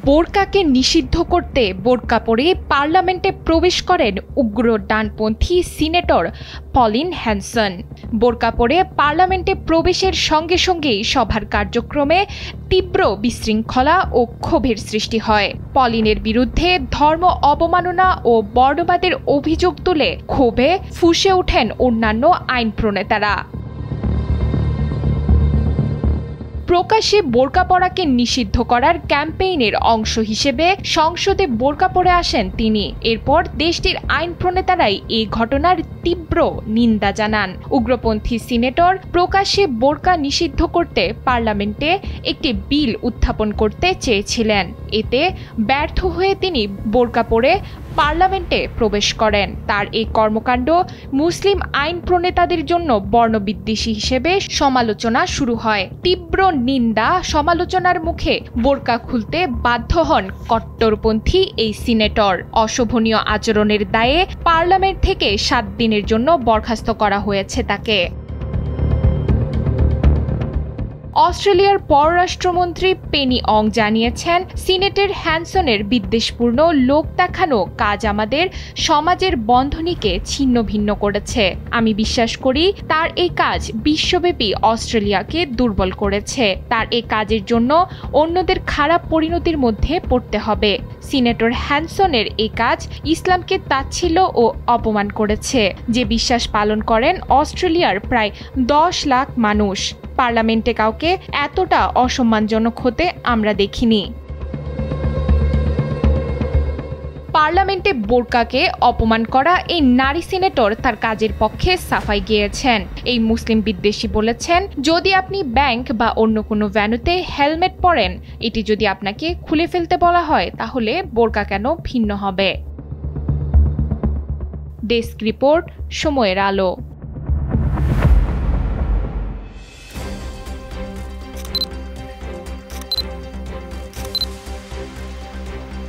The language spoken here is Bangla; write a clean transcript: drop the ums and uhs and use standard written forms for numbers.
বোরকাকে নিষিদ্ধ করতে বোরকা পরে পার্লামেন্টে প্রবেশ করেন উগ্র ডানপন্থী সিনেটর পলিন হ্যানসন। বোরকা পরে পার্লামেন্টে প্রবেশের সঙ্গে সঙ্গেই সভার কার্যক্রমে তীব্র বিশৃঙ্খলা ও ক্ষোভের সৃষ্টি হয়। পলিনের বিরুদ্ধে ধর্ম অবমাননা ও বর্ণবাদের অভিযোগ তুলে ক্ষোভে ফুঁসে ওঠেন অন্যান্য আইন প্রণেতারা। প্রকাশ্যে বোরকা পরাকে নিষিদ্ধ করার ক্যাম্পেইনের অংশ হিসেবে সংসদে বোরকা পরে আসেন তিনি। এরপর দেশটির আইন প্রণেতারাই এই ঘটনার তীব্র নিন্দা জানান। উগ্রপন্থী সিনেটর প্রকাশ্যে বোরকা নিষিদ্ধ করতে পার্লামেন্টে একটি বিল উত্থাপন করতে চেয়েছিলেন। এতে ব্যর্থ হয়ে তিনি বোরকা পরে পার্লামেন্টে প্রবেশ করেন। তার এই কর্মকাণ্ড মুসলিম আইন প্রণেতাদের জন্য বর্ণবিদ্বেষী হিসেবে সমালোচনা শুরু হয়। তীব্র নিন্দা সমালোচনার মুখে বোরকা খুলতে বাধ্য হন কট্টরপন্থী এই সিনেটর। অশোভনীয় আচরণের দায়ে পার্লামেন্ট থেকে 7 দিনের জন্য বরখাস্ত করা হয়েছে তাকে। অস্ট্রেলিয়ার পররাষ্ট্রমন্ত্রী পেনি অং জানিয়েছেন, সিনেটের হ্যানসনের বিদ্বেষপূর্ণ লোক দেখানো কাজ আমাদের সমাজের বন্ধনীকে ছিন্ন ভিন্ন করেছে। আমি বিশ্বাস করি তার এই কাজ বিশ্বব্যাপী অস্ট্রেলিয়াকে দুর্বল করেছে। তার এই কাজের জন্য অন্যদের খারাপ পরিণতির মধ্যে পড়তে হবে। সিনেটর হ্যানসনের এই কাজ ইসলামকে তাচ্ছিল্য ও অপমান করেছে, যে বিশ্বাস পালন করেন অস্ট্রেলিয়ার প্রায় 10 লাখ মানুষ। পার্লামেন্টে কাউকে এতটা অসম্মানজনক হতে আমরা দেখিনি। পার্লামেন্টে বোরকাকে অপমান করা এই নারী সিনেটর তার কাজের পক্ষে সাফাই গেয়েছেন। এই মুসলিম বিদ্বেষী বলেছেন, যদি আপনি ব্যাংক বা অন্য কোনো ভ্যানুতে হেলমেট পরেন, এটি যদি আপনাকে খুলে ফেলতে বলা হয়, তাহলে বোরকা কেন ভিন্ন হবে? ডেস্ক রিপোর্ট, সময়ের আলো।